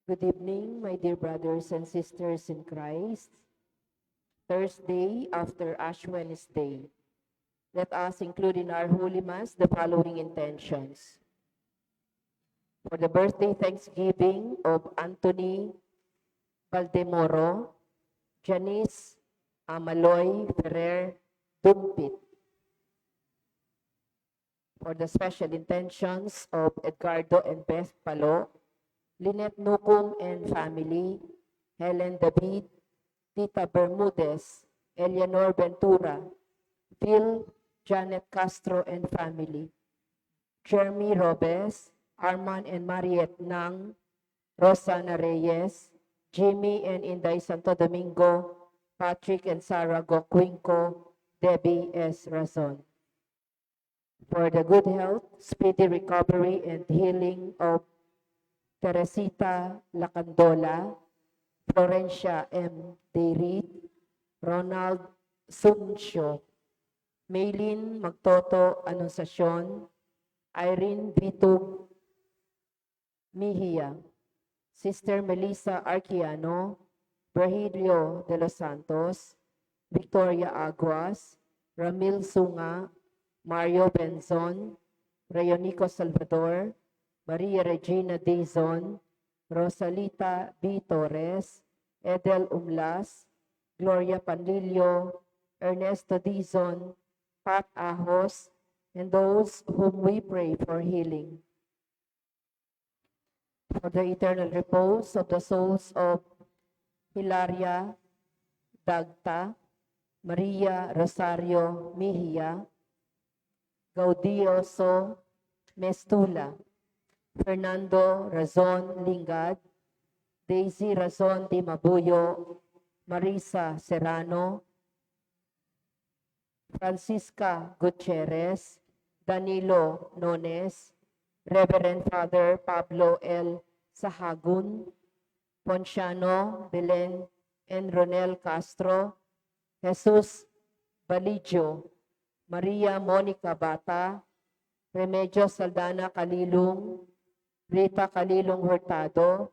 Good evening, my dear brothers and sisters in Christ. Thursday after Ash Wednesday. Let us include in our Holy Mass the following intentions. For the birthday thanksgiving of Anthony Valdemoro, Janice Amaloy Ferrer Dumpit. For the special intentions of Edgardo and Beth Palo, Lynette Nucum and family, Helen David, Tita Bermudez, Eleanor Ventura, Phil, Janet Castro and family, Jeremy Robes, Arman and Mariette Nang, Rosana Reyes, Jimmy and Inday Santo Domingo, Patrick and Sarah Gokwinko, Debbie S. Razon. For the good health, speedy recovery and healing of Teresita Lacandola, Florencia M. Deirid, Ronald Suncio, Maylin Magtoto Anunciacion, Irene Bitug Mejia, Sister Melissa Arquiano, Virgilio de los Santos, Victoria Aguas, Ramil Sunga, Mario Benzon, Rayonico Salvador, Maria Regina Dizon, Rosalita B. Torres, Edel Umlas, Gloria Panlilio, Ernesto Dizon, Pat Ahos, and those whom we pray for healing. For the eternal repose of the souls of Hilaria Dagta, Maria Rosario Mejia, Gaudioso Mestula, Fernando Razon Lingad, Daisy Razon Di Mabuyo, Marisa Serrano, Francisca Gutierrez, Danilo Nones, Reverend Father Pablo L. Sahagun, Ponciano Belen and Ronel Castro, Jesus Baligio, Maria Monica Bata, Remedios Saldana Calilung, Rita Calilung Hurtado,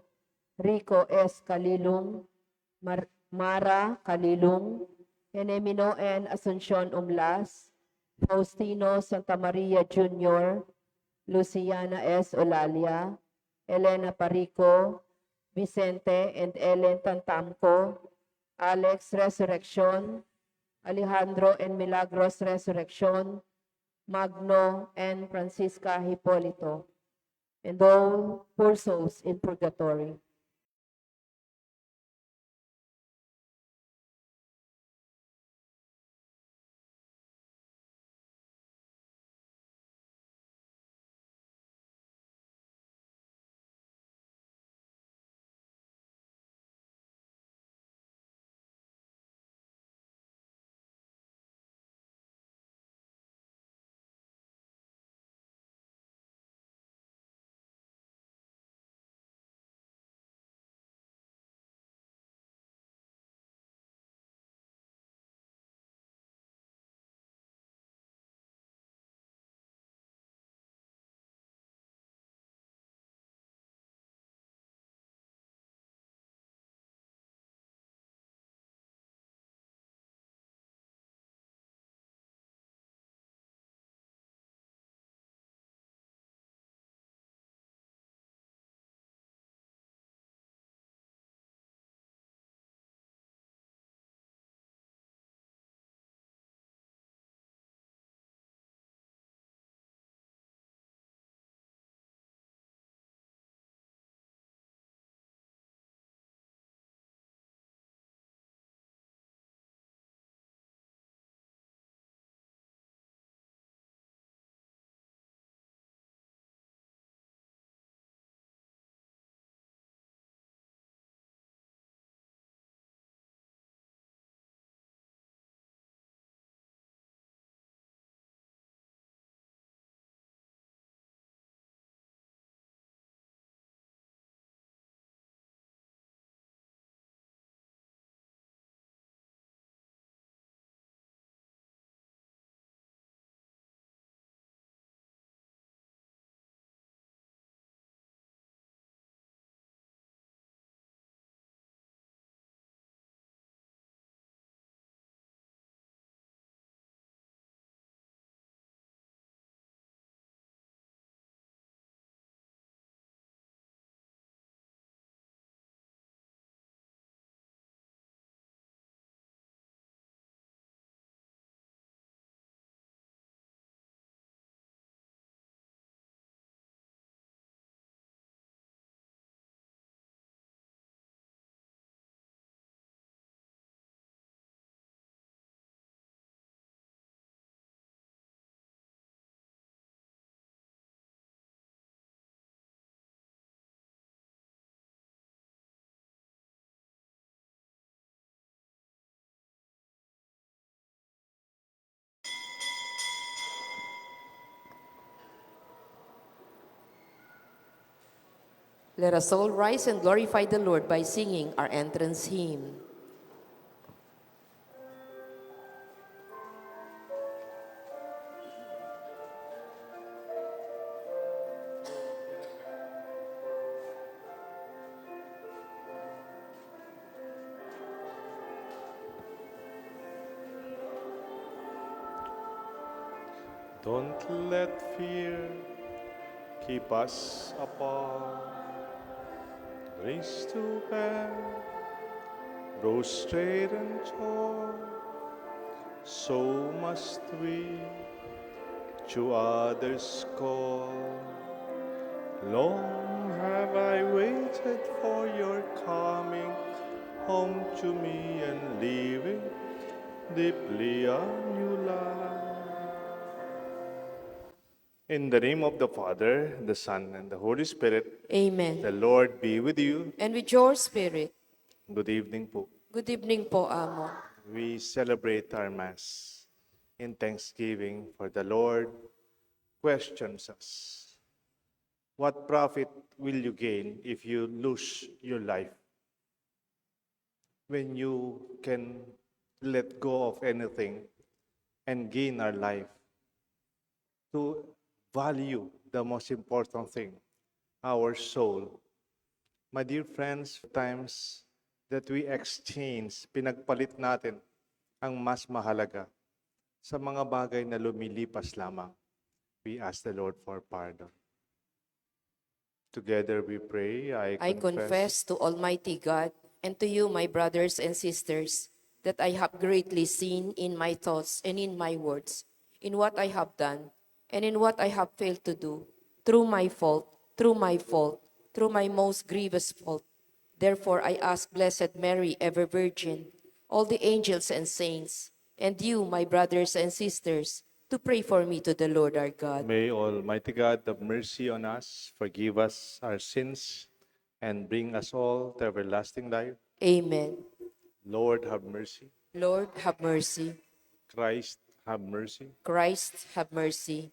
Rico S. Calilung, Mara Calilung, Enemino N. Asuncion Umlas, Faustino Santa Maria Jr., Luciana S. Olalia, Elena Parico, Vicente and Ellen Tantamco, Alex Resurrection, Alejandro and Milagros Resurrection, Magno and Francisca Hipolito, and all poor souls in purgatory. Let us all rise and glorify the Lord by singing our entrance hymn. Don't let fear keep us apart. Race to bear, prostrate and torn. So must we to others call. Long have I waited for your coming home to me and leaving deeply a new life. In the name of the Father, the Son, and the Holy Spirit, Amen. the Lord be with you. And with your spirit. Good evening po. Good evening po, Amo. We celebrate our Mass in thanksgiving for the Lord questions us. What profit will you gain if you lose your life? When you can let go of anything and gain our life, to value the most important thing, our soul. My dear friends, times that we exchange, pinagpalit natin ang mas mahalaga sa mga bagay na lumilipas lamang. We ask the Lord for pardon. Together we pray, I confess to Almighty God and to you, my brothers and sisters, that I have greatly sinned in my thoughts and in my words, in what I have done and in what I have failed to do, through my fault, through my most grievous fault. Therefore I ask Blessed Mary, ever Virgin, all the angels and saints, and you, my brothers and sisters, to pray for me to the Lord our God. May Almighty God have mercy on us, forgive us our sins, and bring us all to everlasting life. Amen. Lord, have mercy. Lord, have mercy. Christ, have mercy. Christ, have mercy.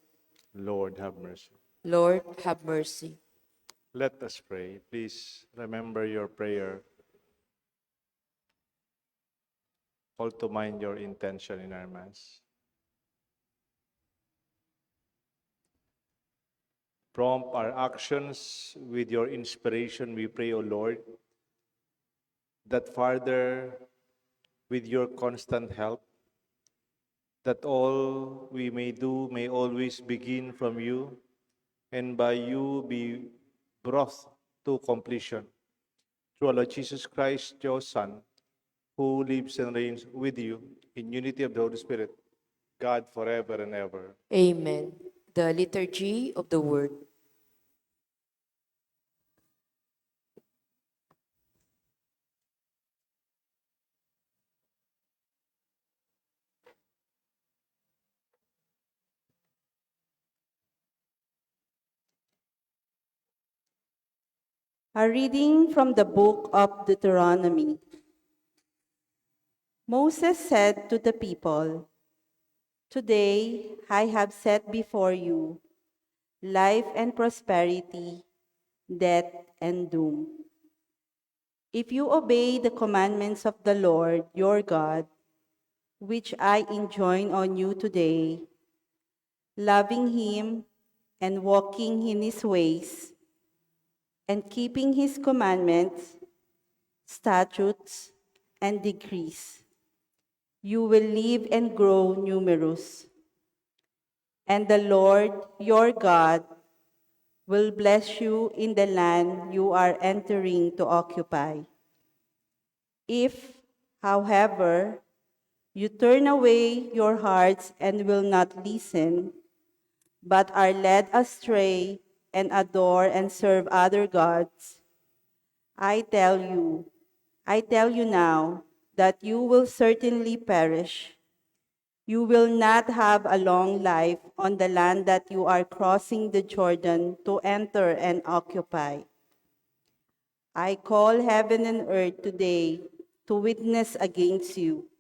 Lord, have mercy. Lord, have mercy. Let us pray. Please remember your prayer. Call to mind your intention in our Mass. Prompt our actions with your inspiration, we pray, O Lord, that Father, with your constant help, that all we may do may always begin from you, and by you be brought to completion. Through our Lord Jesus Christ, your Son, who lives and reigns with you in unity of the Holy Spirit, God forever and ever. Amen. The Liturgy of the Word. A reading from the book of Deuteronomy. Moses said to the people, "Today I have set before you life and prosperity, death and doom. If you obey the commandments of the Lord your God, which I enjoin on you today, loving him and walking in his ways, and keeping his commandments, statutes, and decrees, you will live and grow numerous. And the Lord your God will bless you in the land you are entering to occupy. If, however, you turn away your hearts and will not listen, but are led astray and adore and serve other gods, I tell you now that you will certainly perish. You will not have a long life on the land that you are crossing the Jordan to enter and occupy. I call heaven and earth today to witness against you.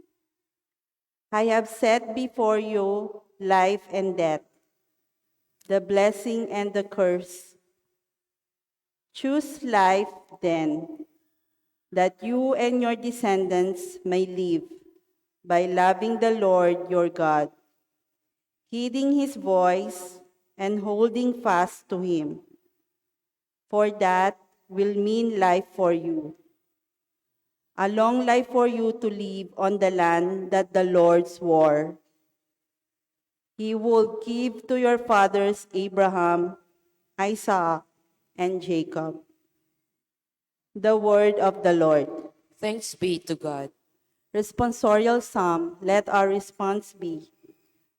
I have set before you life and death, the blessing and the curse. Choose life then, that you and your descendants may live by loving the Lord your God, heeding his voice and holding fast to him, for that will mean life for you, a long life for you to live on the land that the Lord swore he will give to your fathers Abraham, Isaac, and Jacob. The word of the Lord. Thanks be to God. Responsorial Psalm, let our response be,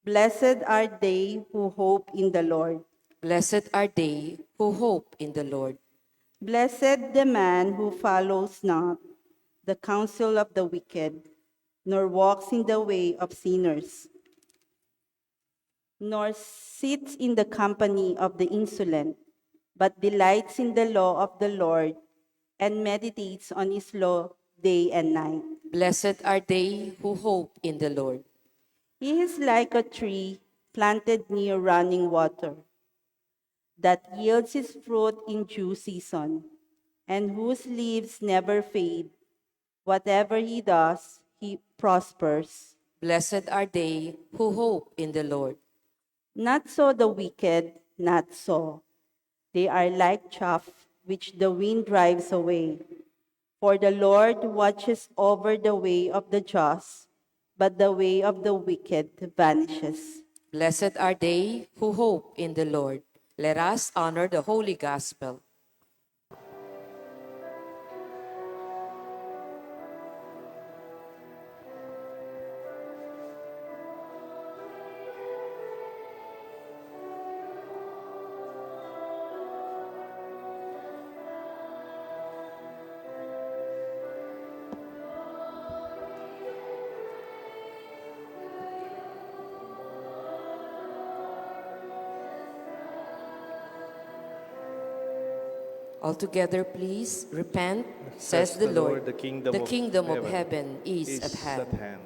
Blessed are they who hope in the Lord. Blessed are they who hope in the Lord. Blessed the man who follows not the counsel of the wicked, nor walks in the way of sinners, nor sits in the company of the insolent, but delights in the law of the Lord and meditates on his law day and night. Blessed are they who hope in the Lord. He is like a tree planted near running water that yields its fruit in due season and whose leaves never fade. Whatever he does, he prospers. Blessed are they who hope in the Lord. Not so the wicked, not so. They are like chaff which the wind drives away. For the Lord watches over the way of the just, but the way of the wicked vanishes. Blessed are they who hope in the Lord. Let us honor the holy gospel. Altogether, please repent, says the Lord. the The kingdom of heaven is at hand.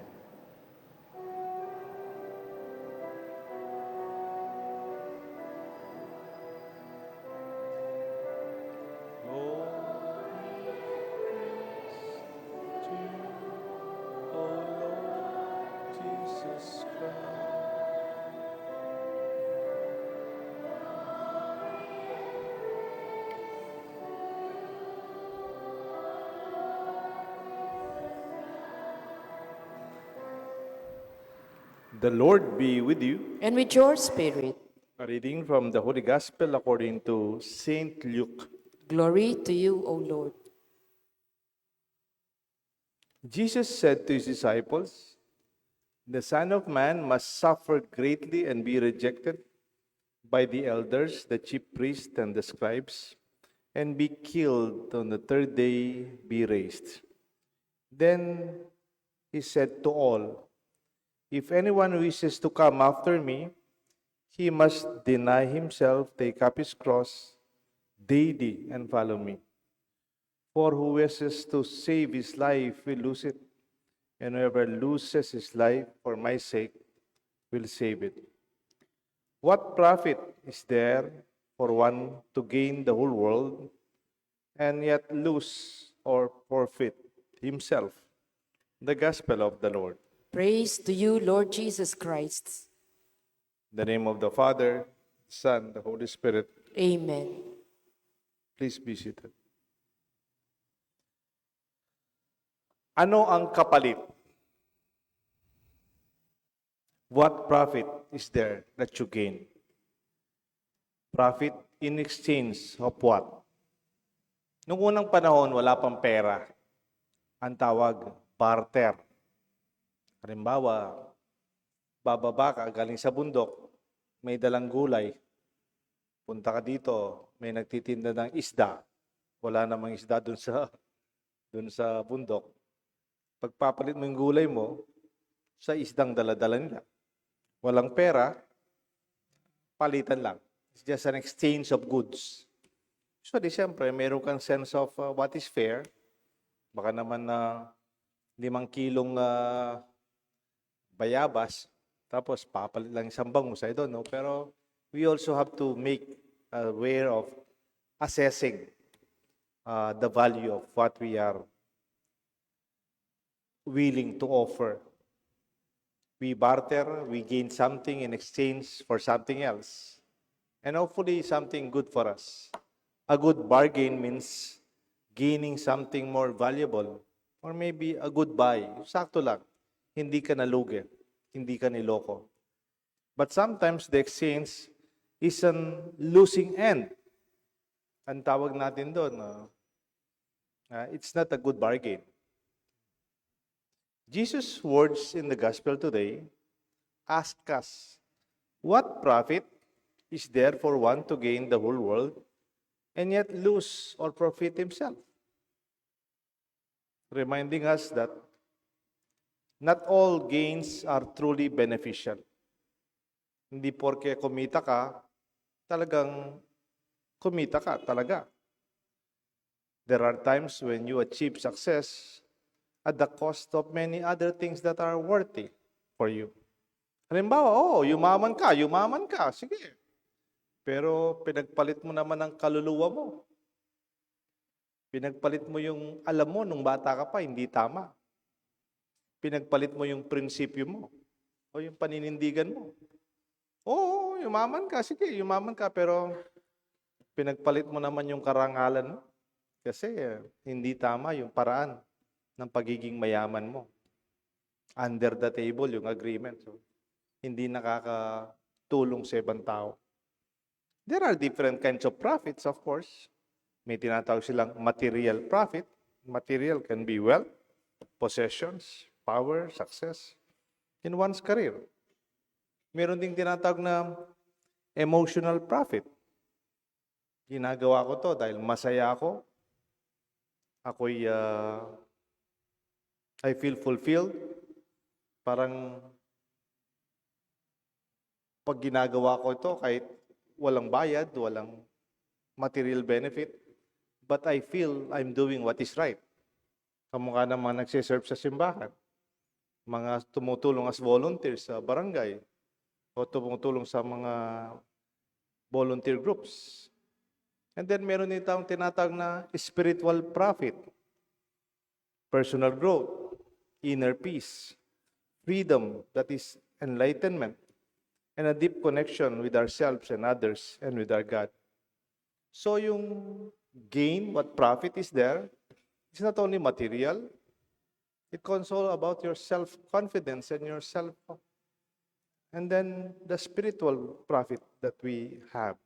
The Lord be with you. And with your spirit, A reading from the Holy Gospel according to Saint Luke. glory to you, O Lord. Jesus said to his disciples, "The Son of Man must suffer greatly and be rejected by the elders, the chief priests, and the scribes, and be killed on the third day, be raised." Then he said to all, "If anyone wishes to come after me, he must deny himself, take up his cross daily, and follow me. For who wishes to save his life will lose it, and whoever loses his life for my sake will save it. What profit is there for one to gain the whole world and yet lose or forfeit himself?" The Gospel of the Lord. Praise to you, Lord Jesus Christ. In the name of the Father, Son, the Holy Spirit. Amen. Please be seated. Ano ang kapalit? What profit is there that you gain? Profit in exchange of what? Noong unang panahon, wala pang pera. Ang tawag, barter. Halimbawa, bababa ka galing sa bundok, may dalang gulay. Punta ka dito, may nagtitinda ng isda. Wala namang isda dun sa bundok. Pagpapalit mo yung gulay mo, sa isdang daladala nila. Walang pera, palitan lang. It's just an exchange of goods. So, siyempre, meron kang sense of what is fair. Baka naman na 5 kilong bayabas, tapos papalit lang isang bangus, I don't know. Pero we also have to make aware of assessing the value of what we are willing to offer. We barter, we gain something in exchange for something else. And hopefully something good for us. A good bargain means gaining something more valuable. Or maybe a good buy. Sakto lang. Hindi ka nalugi. Hindi ka niloko. But sometimes the exchange is an losing end. Ang tawag natin doon, it's not a good bargain. Jesus' words in the gospel today ask us, what profit is there for one to gain the whole world and yet lose or profit himself? Reminding us that not all gains are truly beneficial. Hindi porke kumita ka, talagang kumita ka talaga. There are times when you achieve success at the cost of many other things that are worthy for you. Halimbawa, yumaman ka, sige. Pero pinagpalit mo naman ang kaluluwa mo. Pinagpalit mo yung alam mo nung bata ka pa, hindi tama. Pinagpalit mo yung prinsipyo mo o yung paninindigan mo. Oo, yumaman ka, sige, yumaman ka, pero pinagpalit mo naman yung karangalan mo. Kasi hindi tama yung paraan ng pagiging mayaman mo. Under the table yung agreement. So, hindi nakakatulong sa ibang tao. There are different kinds of profits, of course. May tinatawag silang material profit. Material can be wealth, possessions, power, success in one's career. Meron ding tinatawag na emotional profit. Ginagawa ko to dahil masaya ako. I feel fulfilled. Parang pag ginagawa ko ito, kahit walang bayad, walang material benefit, but I feel I'm doing what is right. Kamukha ng mga nagsiserve sa simbahan, mga tumutulong as volunteers sa barangay, o tumutulong sa mga volunteer groups. And then meron din tayong tinatawag na spiritual profit, personal growth, inner peace, freedom, that is enlightenment, and a deep connection with ourselves and others and with our God. So yung gain, what profit is there, it's not only material, it's also about your self-confidence and your self, and then the spiritual profit that we have.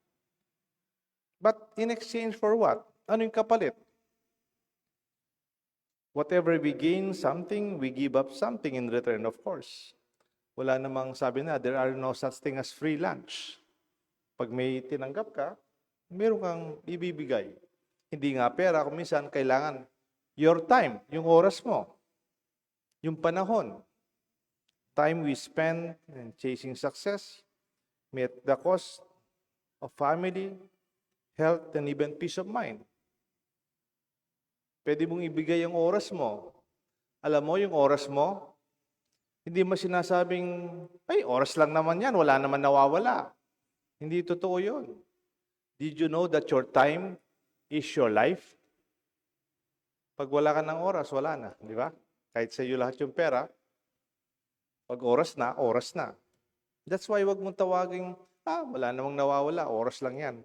But in exchange for what? Ano yung kapalit? Whatever we gain something, we give up something in return, of course. Wala namang sabi na, there are no such thing as free lunch. Pag may tinanggap ka, meron kang ibibigay. Hindi nga pera, kung minsan kailangan your time, yung oras mo, yung panahon. Time we spend in chasing success may at the cost of family, health, and even peace of mind. Pwede mong ibigay ang oras mo. Alam mo, yung oras mo, hindi mo sinasabing, ay, oras lang naman yan, wala naman nawawala. Hindi totoo yun. Did you know that your time is your life? Pag wala ka ng oras, wala na, di ba? Kahit sa iyo lahat yung pera, pag oras na, oras na. That's why wag mong tawaging, wala namang nawawala, oras lang yan.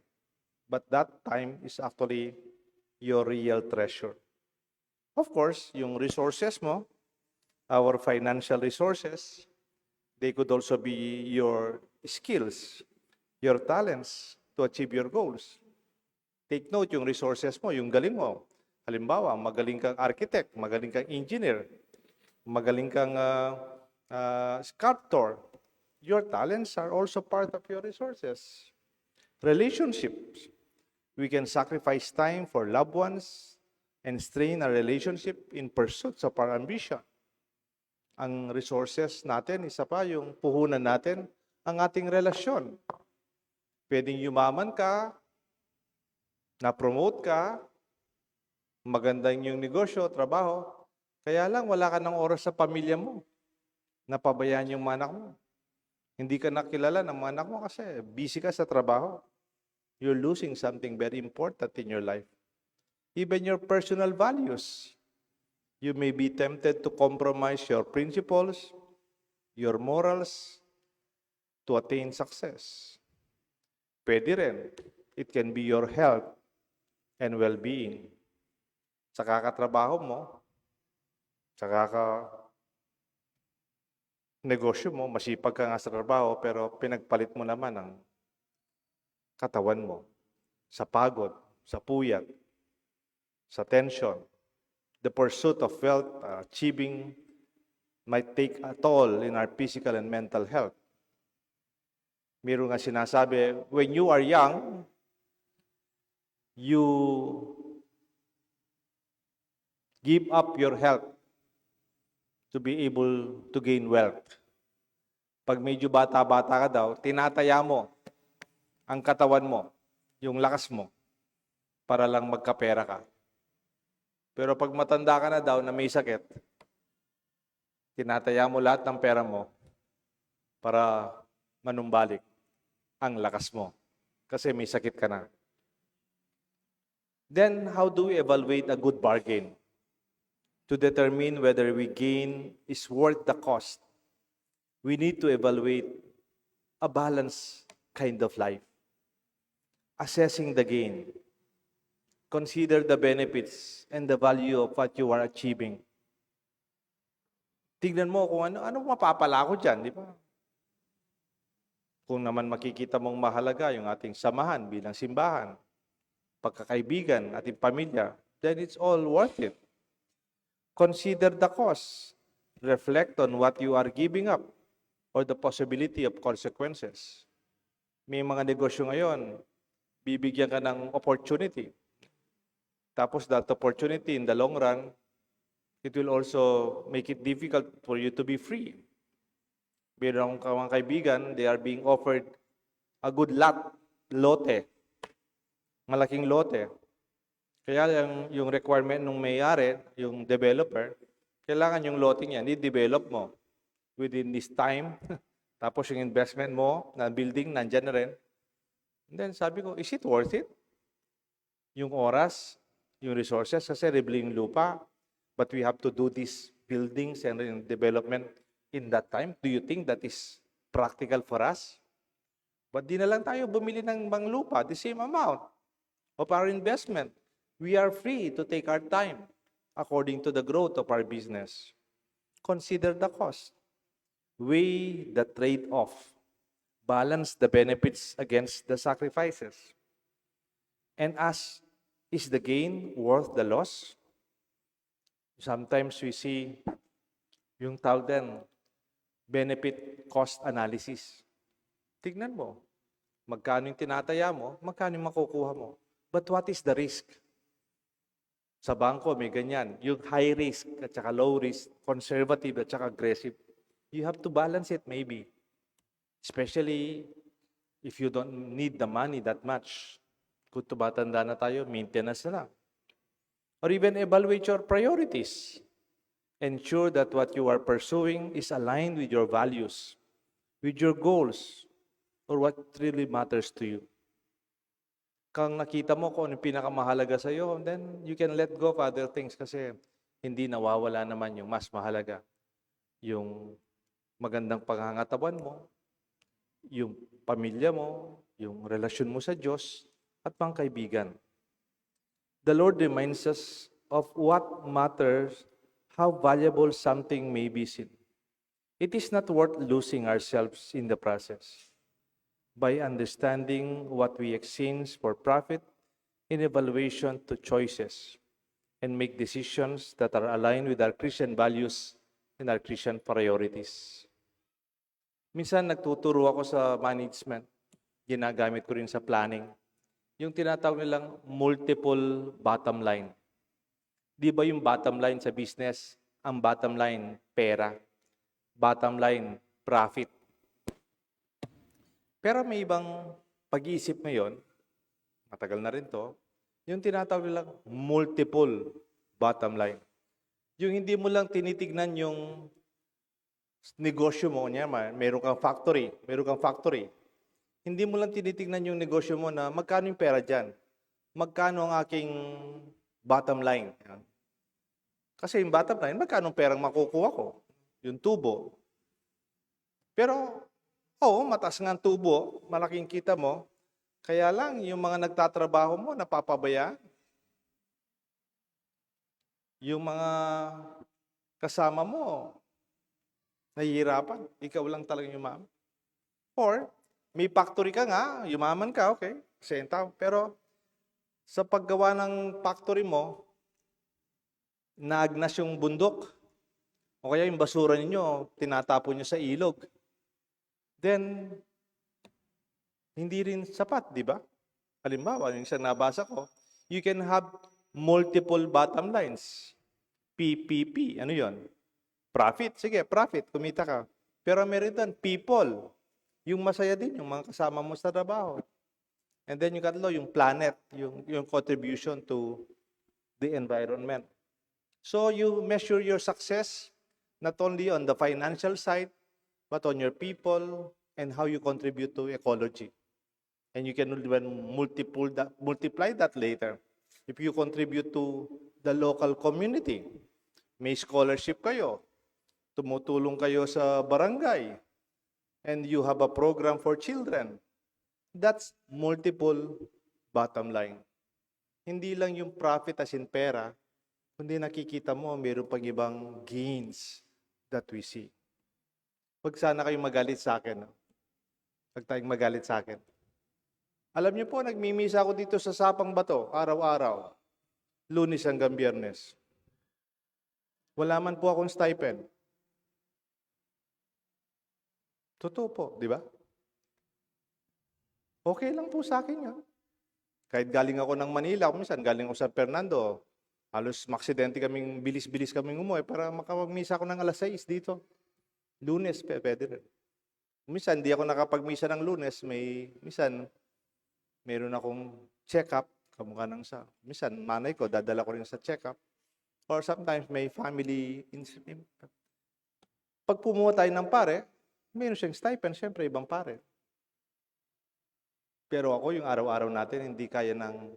But that time is actually your real treasure. Of course, yung resources mo, our financial resources, they could also be your skills, your talents to achieve your goals. Take note yung resources mo, yung galing mo. Halimbawa, magaling kang architect, magaling kang engineer, magaling kang sculptor. Your talents are also part of your resources. Relationships. We can sacrifice time for loved ones and strain our relationship in pursuits of our ambition. Ang resources natin, isa pa yung puhunan natin, ang ating relasyon. Pwedeng yumaman ka, na-promote ka, maganda yung negosyo, trabaho, kaya lang wala ka ng oras sa pamilya mo. Napabayaan yung mga anak mo. Hindi ka nakilala ng mga anak mo kasi busy ka sa trabaho. You're losing something very important in your life. even your personal values. You may be tempted to compromise your principles, your morals, to attain success. Pwede rin. It can be your health and well-being. Sa kakatrabaho mo, sa negosyo mo, masipag ka nga sa trabaho, pero pinagpalit mo naman ang katawan mo sa pagod, sa puyat, sa tension. The pursuit of wealth, achieving, might take a toll in our physical and mental health. Meron nga sinasabi, when you are young, you give up your health to be able to gain wealth. Pag medyo bata-bata ka daw, tinataya mo ang katawan mo, yung lakas mo, para lang magkapera ka. Pero pag matanda ka na daw na may sakit, tinataya mo lahat ng pera mo para manumbalik ang lakas mo kasi may sakit ka na. Then, how do we evaluate a good bargain? To determine whether we gain is worth the cost, we need to evaluate a balanced kind of life. Assessing the gain. Consider the benefits and the value of what you are achieving. Tignan mo kung ano mapapala ko dyan, di ba? Kung naman makikita mong mahalaga yung ating samahan bilang simbahan, pagkakaibigan, ating pamilya, then it's all worth it. Consider the cost. Reflect on what you are giving up or the possibility of consequences. May mga negosyo ngayon, bibigyan ka ng opportunity. Tapos that opportunity in the long run, it will also make it difficult for you to be free. Meron kang mga kaibigan, they are being offered a good lote, malaking lote. Kaya yung requirement ng may-ari, yung developer, kailangan yung lote niya, i-develop mo within this time. Tapos yung investment mo na building, nandyan na rin. And then sabi ko, is it worth it? Yung oras, yung resources, kasi rebling lupa, but we have to do these buildings and development in that time. Do you think that is practical for us? But di na lang tayo bumili ng bang lupa, the same amount of our investment. We are free to take our time according to the growth of our business. Consider the cost. Weigh the trade-off. Balance the benefits against the sacrifices. And ask, is the gain worth the loss? Sometimes we see yung tawag din, benefit cost analysis. Tignan mo, magkano yung tinataya mo, magkano yung makukuha mo. But what is the risk? Sa bangko, may ganyan. Yung high risk at saka low risk, conservative at saka aggressive. You have to balance it maybe. Especially if you don't need the money that much. Kung tumatanda na tayo, maintenance na lang. Or even evaluate your priorities. Ensure that what you are pursuing is aligned with your values, with your goals, or what really matters to you. Kung nakita mo kung ano pinakamahalaga sa iyo, then you can let go of other things kasi hindi nawawala naman yung mas mahalaga. Yung magandang pangangatawan mo, yung pamilya mo, yung relasyon mo sa Diyos, at pangkaibigan. The Lord reminds us of what matters, how valuable something may be seen. It is not worth losing ourselves in the process. By understanding what we exchange for profit in evaluation to choices and make decisions that are aligned with our Christian values and our Christian priorities. Minsan nagtuturo ako sa management, ginagamit ko rin sa planning, yung tinatawag nilang multiple bottom line. Di ba yung bottom line sa business, ang bottom line, pera, bottom line, profit. Pero may ibang pag-iisip ngayon, matagal na rin to, yung tinatawag nilang multiple bottom line. Yung hindi mo lang tinitignan yung negosyo mo niya, meron kang factory. Hindi mo lang tinitignan yung negosyo mo na magkano yung pera dyan, magkano ang aking bottom line. Yan. Kasi yung bottom line, magkano perang makukuha ko? Yung tubo. Pero, oo, mataas nga ang tubo, malaking kita mo, kaya lang, yung mga nagtatrabaho mo, napapabayaan. Yung mga kasama mo, nahihirapan. Ikaw lang talagang yumaman. Or, may factory ka nga, yumaman ka, okay, senta. Pero, sa paggawa ng factory mo, naagnas yung bundok. O kaya yung basura ninyo, tinatapon nyo sa ilog. Then, hindi rin sapat, di ba? Halimbawa, yung isang nabasa ko, you can have multiple bottom lines. PPP, ano yon? Profit, sige, profit, kumita ka. Pero meron doon, people. Yung masaya din, yung mga kasama mo sa trabaho. And then yung katlo, yung planet, yung contribution to the environment. So you measure your success not only on the financial side, but on your people and how you contribute to ecology. And you can even multiply that later. If you contribute to the local community, may scholarship kayo, tumutulong kayo sa barangay, and you have a program for children, that's multiple bottom line. Hindi lang yung profit as in pera, kundi nakikita mo mayroon pang ibang gains that we see. Huwag sana kayong magalit sa akin. No? Huwag tayong magalit sa akin. Alam niyo po, nagmimisa ako dito sa Sapang Bato, araw-araw, Lunes hanggang Biyernes. Wala man po akong stipend. Totoo po, di ba? Okay lang po sa akin yan. Kahit galing ako ng Manila, minsan galing ako sa Fernando, halos maksidente kaming, bilis-bilis kaming umuwi para makapagmisa ako ng alas 6 dito. Lunes, pwede rin. Minsan, di ako nakapagmisa ng Lunes, minsan, meron akong check-up, kamukha ng minsan, manay ko, dadala ko rin sa check-up. Or sometimes, may family incident. Pag pumuha tayo ng pare, meron siyang stipend, syempre, ibang pare. Pero ako, yung araw-araw natin, hindi kaya ng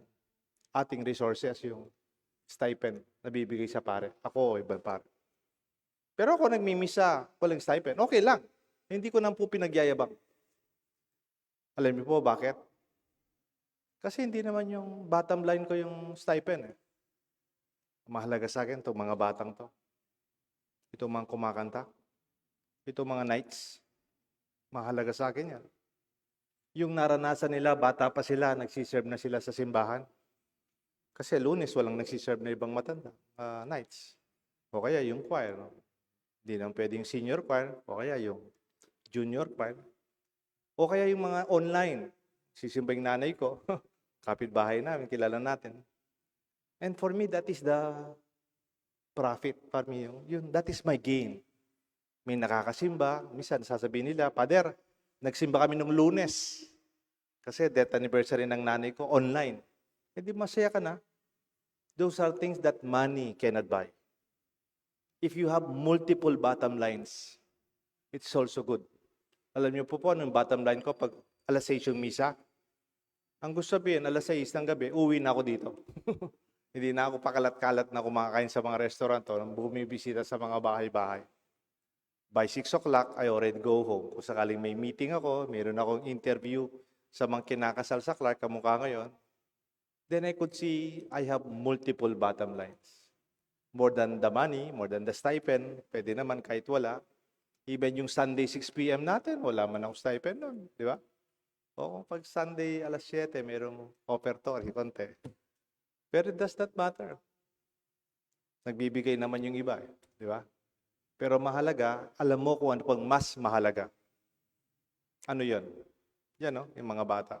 ating resources, yung stipend na bibigay sa pare. Ako, ibang pare. Pero ako nagmimisa, walang stipend. Okay lang. Hindi ko nang po pinagyayabang. Alam niyo po bakit? Kasi hindi naman yung bottom line ko yung stipend. Mahalaga sa akin itong mga batang to. Itong mga kumakanta. Itong mga nights. Mahalaga sa akin yan. Yung naranasan nila, bata pa sila, nagsiserve na sila sa simbahan. Kasi Lunes, walang nagsiserve na ibang matanda. Nights. O kaya yung choir. No? Hindi naman pwedeng senior choir. O kaya yung junior choir. O kaya yung mga online. Sisimba yung nanay ko. Kapitbahay namin, kilala natin. And for me, that is the profit. For me, that is my gain. May nakakasimba. Minsan, sasabihin nila, Pader, nagsimba kami nung Lunes. Kasi death anniversary ng nanay ko, online. E di masaya ka na. Those are things that money cannot buy. If you have multiple bottom lines, it's also good. Alam niyo po anong bottom line ko pag alas 6 yung misa? Ang gusto sabihin, alas 6 ng gabi, uwi na ako dito. Hindi na ako pakalat-kalat na kumakain sa mga restaurant o bumibisita sa mga bahay-bahay. By 6 o'clock, I already go home. Kung sakaling may meeting ako, mayroon akong interview sa mga kinakasal sa Clark, kamukha ngayon, then I could see I have multiple bottom lines. More than the money, more than the stipend, pwede naman kahit wala. Even yung Sunday 6 p.m. natin, wala man akong stipend nun, di ba? O pag Sunday alas 7, mayroong offertory, konti. Pero it does not matter. Nagbibigay naman yung iba, di ba? Pero mahalaga, alam mo kung ano pang mas mahalaga. Ano yon? Yan, no? Yung mga bata.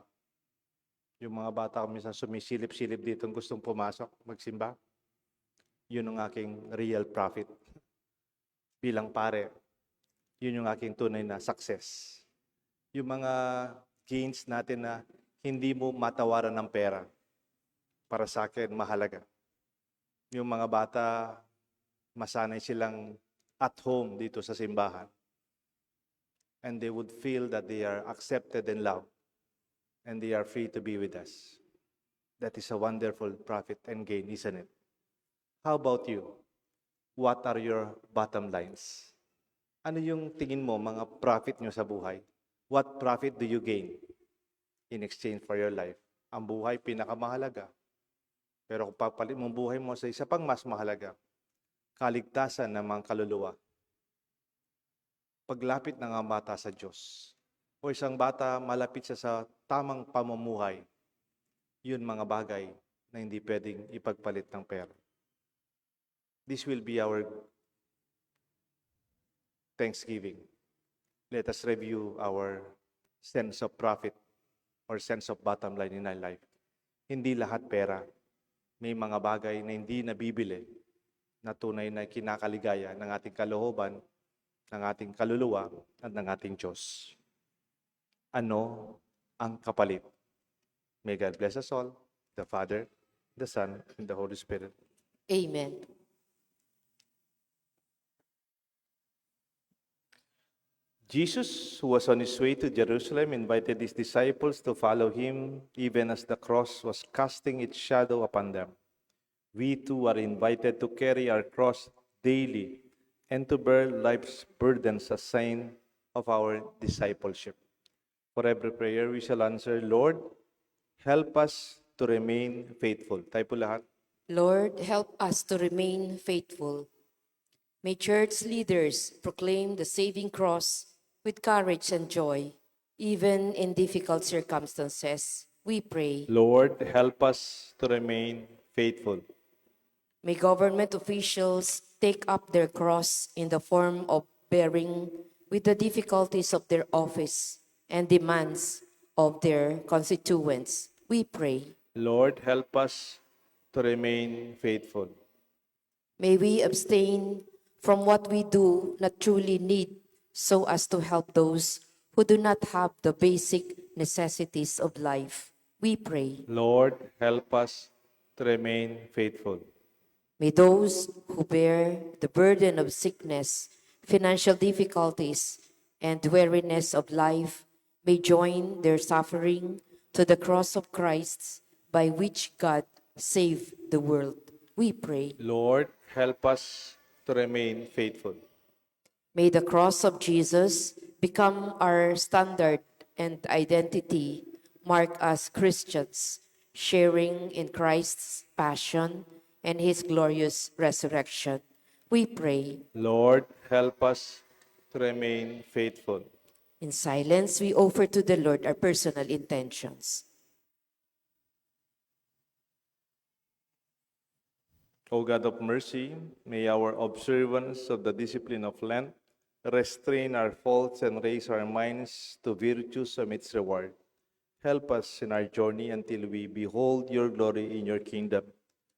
Yung mga bata minsan sumisilip-silip dito gustong pumasok, magsimba. Yun ang aking real profit. Bilang pare, yun yung aking tunay na success. Yung mga gains natin na hindi mo matawaran ng pera. Para sa akin, mahalaga. Yung mga bata, masanay silang at home dito sa simbahan. And they would feel that they are accepted and loved. And they are free to be with us. That is a wonderful profit and gain, isn't it? How about you? What are your bottom lines? Ano yung tingin mo mga profit nyo sa buhay? What profit do you gain in exchange for your life? Ang buhay pinakamahalaga. Pero kung papalit mo ang buhay mo sa isa pang mas mahalaga, kaligtasan ng mga kaluluwa. Paglapit ng mga bata sa Diyos. O isang bata malapit siya sa tamang pamumuhay. Yun mga bagay na hindi pwedeng ipagpalit ng pera. This will be our Thanksgiving. Let us review our sense of profit or sense of bottom line in our life. Hindi lahat pera. May mga bagay na hindi nabibili na tunay na kinakaligaya ng ating kalooban, ng ating kaluluwa, at ng ating Diyos. Ano ang kapalit? May God bless us all, the Father, the Son, and the Holy Spirit. Amen. Jesus, who was on his way to Jerusalem, invited his disciples to follow him, even as the cross was casting its shadow upon them. We too are invited to carry our cross daily and to bear life's burdens as a sign of our discipleship. For every prayer we shall answer, Lord, help us to remain faithful. Tayo po lahat. Lord, help us to remain faithful. May church leaders proclaim the saving cross with courage and joy, even in difficult circumstances. We pray. Lord, help us to remain faithful. May government officials take up their cross in the form of bearing with the difficulties of their office and demands of their constituents. We pray. Lord, help us to remain faithful. May we abstain from what we do not truly need so as to help those who do not have the basic necessities of life. We pray. Lord, help us to remain faithful. May those who bear the burden of sickness, financial difficulties, and weariness of life may join their suffering to the cross of Christ by which God saved the world. We pray. Lord, help us to remain faithful. May the cross of Jesus become our standard and identity, mark us Christians, sharing in Christ's passion and his glorious resurrection. We pray. Lord, help us to remain faithful. In silence, we offer to the Lord our personal intentions. O God of mercy, may our observance of the discipline of Lent restrain our faults and raise our minds to virtues amidst reward. Help us in our journey until we behold your glory in your kingdom.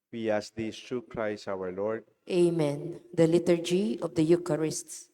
We ask this through Christ our Lord. Amen. The Liturgy of the Eucharist.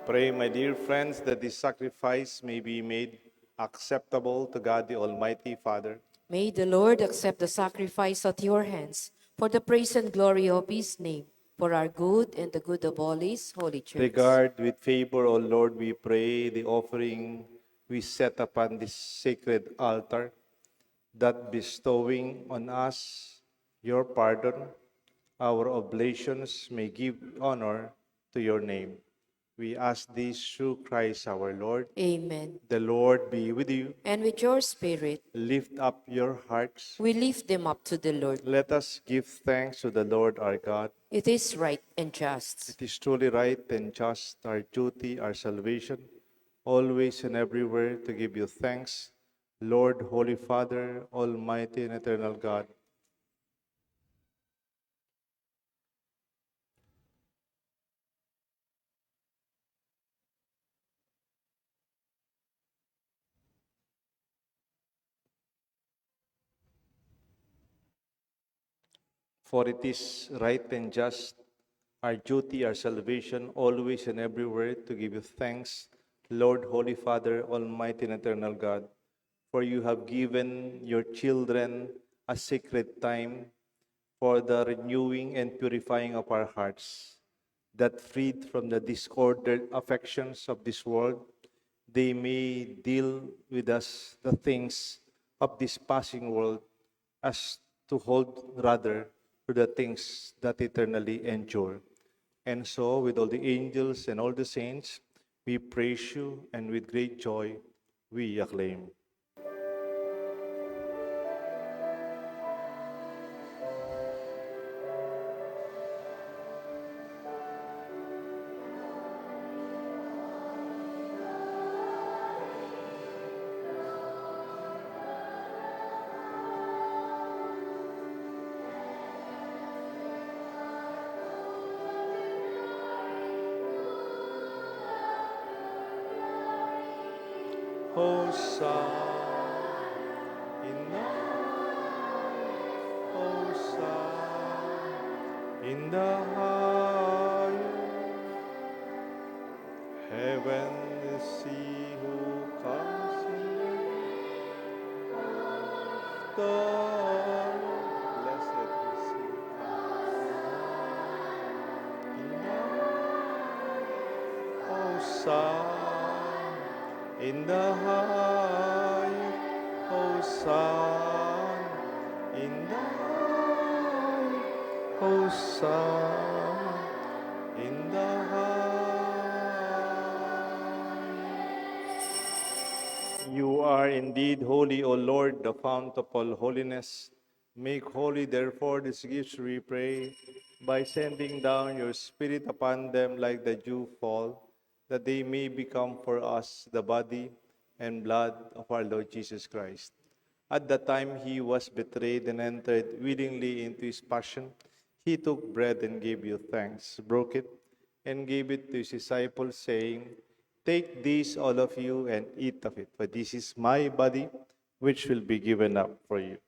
Pray, my dear friends, that this sacrifice may be made acceptable to God the Almighty Father. May the Lord accept the sacrifice at your hands for the praise and glory of his name, for our good and the good of all his holy church. Regard with favor, O Lord, we pray, the offering we set upon this sacred altar, that bestowing on us your pardon, our oblations may give honor to your name. We ask this through Christ our Lord. Amen. The Lord be with you. And with your spirit, Lift up your hearts. we lift them up to the Lord. Let us give thanks to the Lord our God. It is right and just. It is truly right and just, our duty, our salvation, always and everywhere to give you thanks, Lord, Holy Father, Almighty and eternal God. For it is right and just, our duty, our salvation, always and everywhere to give you thanks, Lord, Holy Father, Almighty and eternal God, for you have given your children a sacred time for the renewing and purifying of our hearts, that freed from the disordered affections of this world, they may deal with us the things of this passing world as to hold rather to the things that eternally endure. And so, with all the angels and all the saints, we praise you, and with great joy we acclaim. Hosanna in the Hosanna in the highest. Heaven is he who comes in the name of the Lord. Blessed is he who comes in the Hosanna in the highest. Hosanna in the highest. Hosanna in the highest. You are indeed holy, O Lord, the fount of all holiness. Make holy, therefore, these gifts, we pray, by sending down your Spirit upon them like the dew fall, that they may become for us the body and blood of our Lord Jesus Christ. At the time he was betrayed and entered willingly into his passion, he took bread and gave you thanks, broke it, and gave it to his disciples, saying, "Take this, all of you, and eat of it, for this is my body, which will be given up for you."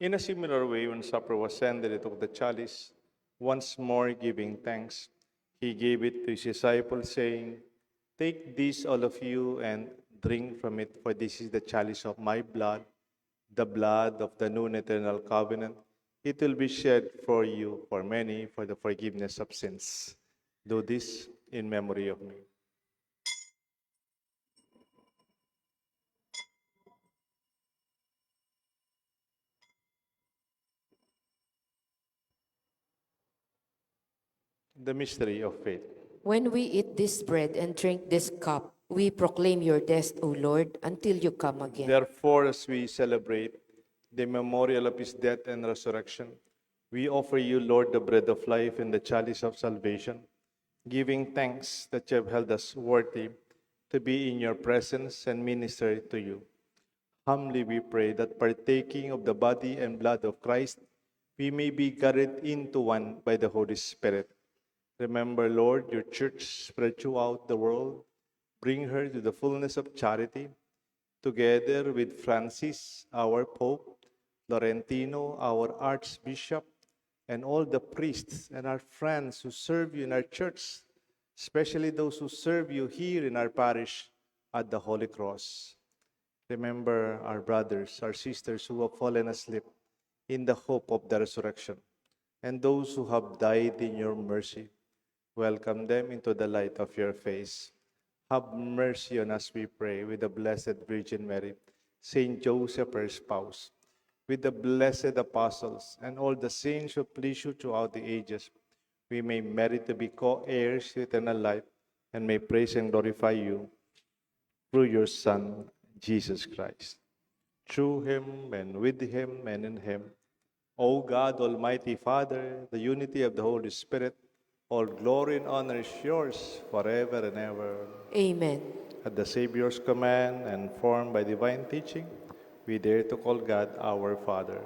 In a similar way, when supper was ended, he took the chalice, once more giving thanks. He gave it to his disciples, saying, "Take this, all of you, and drink from it, for this is the chalice of my blood, the blood of the new and eternal covenant. It will be shed for you, for many, for the forgiveness of sins. Do this in memory of me." The mystery of faith. When we eat this bread and drink this cup, we proclaim your death, O Lord, until you come again. Therefore, as we celebrate the memorial of his death and resurrection, we offer you, Lord, the bread of life and the chalice of salvation, giving thanks that you have held us worthy to be in your presence and minister to you. Humbly we pray that partaking of the body and blood of Christ, we may be gathered into one by the Holy Spirit. Remember, Lord, your church spread throughout the world. Bring her to the fullness of charity, together with Francis, our Pope, Laurentino, our Archbishop, and all the priests and our friends who serve you in our church, especially those who serve you here in our parish at the Holy Cross. Remember our brothers, our sisters who have fallen asleep in the hope of the resurrection, and those who have died in your mercy. Welcome them into the light of your face. Have mercy on us, we pray, with the Blessed Virgin Mary, Saint Joseph, her spouse, with the blessed apostles, and all the saints who please you throughout the ages. We may merit to be co-heirs to eternal life, and may praise and glorify you through your Son, Jesus Christ. Through him, and with him, and in him, O God, Almighty Father, the unity of the Holy Spirit, all glory and honor is yours forever and ever. Amen. At the Savior's command and formed by divine teaching, we dare to call God our Father.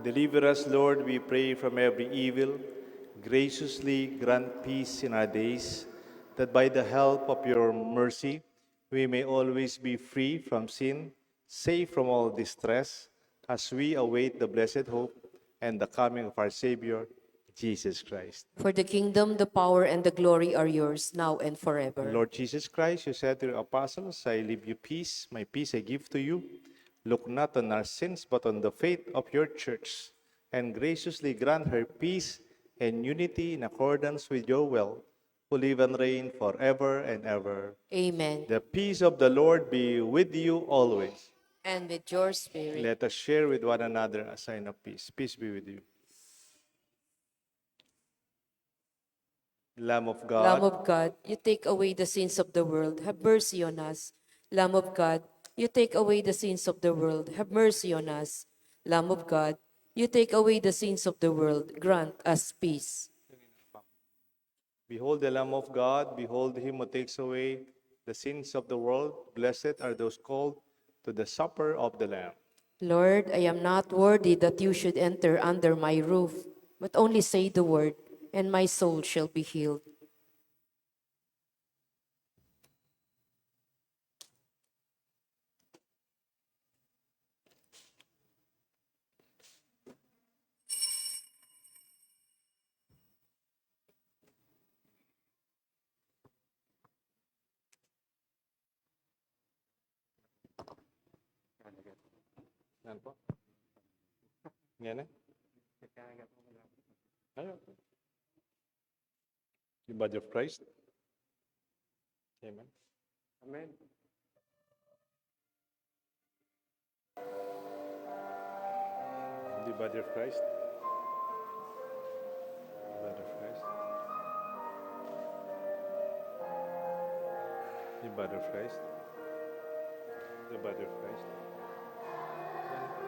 Deliver us, Lord, we pray, from every evil. Graciously grant peace in our days, that by the help of your mercy, we may always be free from sin, safe from all distress, as we await the blessed hope and the coming of our Savior, Jesus Christ. For the kingdom, the power, and the glory are yours, now and forever. Lord Jesus Christ, you said to your apostles, I leave you peace, my peace I give to you. Look not on our sins, but on the faith of your church, and graciously grant her peace and unity in accordance with your will, who live and reign forever and ever. Amen. The peace of the Lord be with you always. And with your spirit. Let us share with one another a sign of peace. Peace be with you. Lamb of God, Lamb of God, you take away the sins of the world. Have mercy on us. Lamb of God, you take away the sins of the world. Have mercy on us. Lamb of God, you take away the sins of the world. Grant us peace. behold the Lamb of God, behold him who takes away the sins of the world. Blessed are those called to the supper of the Lamb. Lord, I am not worthy that you should enter under my roof, but only say the word, and my soul shall be healed. Yan po. Yan eh. Ayun. The body of Christ. Amen. Amen. The body of Christ. The body of Christ. The body of Christ. The body of Christ. Yan.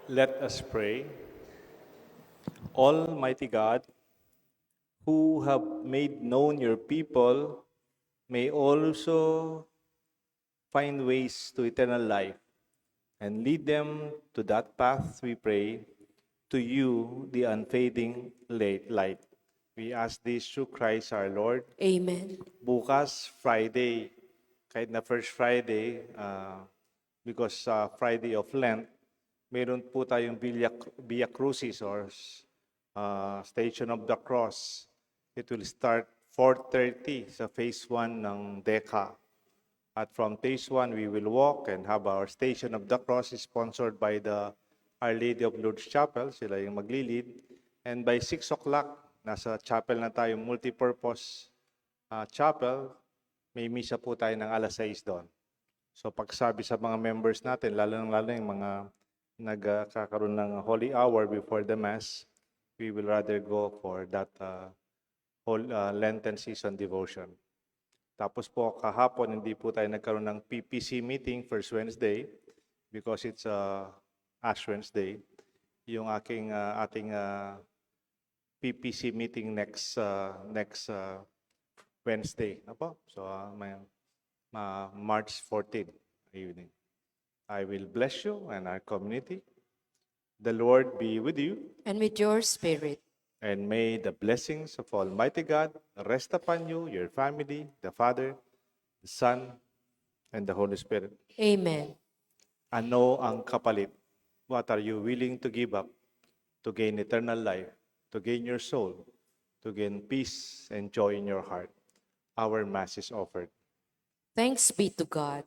Let us pray. Almighty God, who have made known your people, may also find ways to eternal life and lead them to that path, we pray, to you, the unfading light. We ask this through Christ our Lord. Amen. Bukas, Friday, kahit na first Friday, because Friday of Lent, meron po tayong Via Crucis or Station of the Cross. It will start 4:30 sa phase 1 ng DECA. At from phase 1, we will walk and have our Station of the Cross sponsored by the Our Lady of Lourdes Chapel. Sila yung maglilid. And by 6 o'clock, nasa chapel na tayo, multipurpose chapel. May misa po tayo ng alas 6 doon. So pagsabi sa mga members natin, lalo yung mga nagkakaroon ng holy hour before the Mass, we will rather go for that whole Lenten season devotion. Tapos po kahapon, hindi po tayo nagkaroon ng PPC meeting first Wednesday because it's Ash Wednesday. Yung ating PPC meeting next Wednesday. Apo? So may March 14 evening. I will bless you and our community. The Lord be with you, And with your spirit. and may the blessings of Almighty God rest upon you, your family, the Father, the Son, and the Holy Spirit. Amen. Ano ang kapalit? What are you willing to give up to gain eternal life, to gain your soul, to gain peace and joy in your heart? Our Mass is offered. Thanks be to God.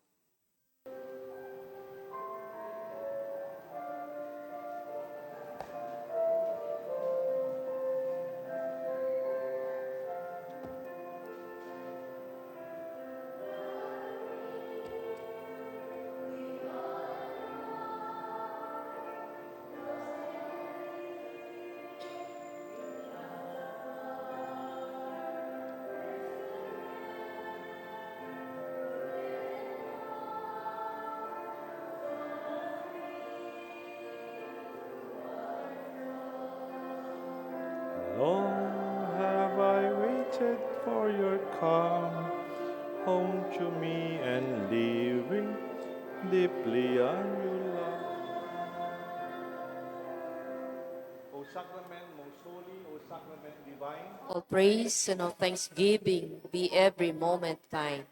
Long have I waited for your come home to me and living deeply on your love. O sacrament most holy, O sacrament divine, All praise and all thanksgiving be every moment thine.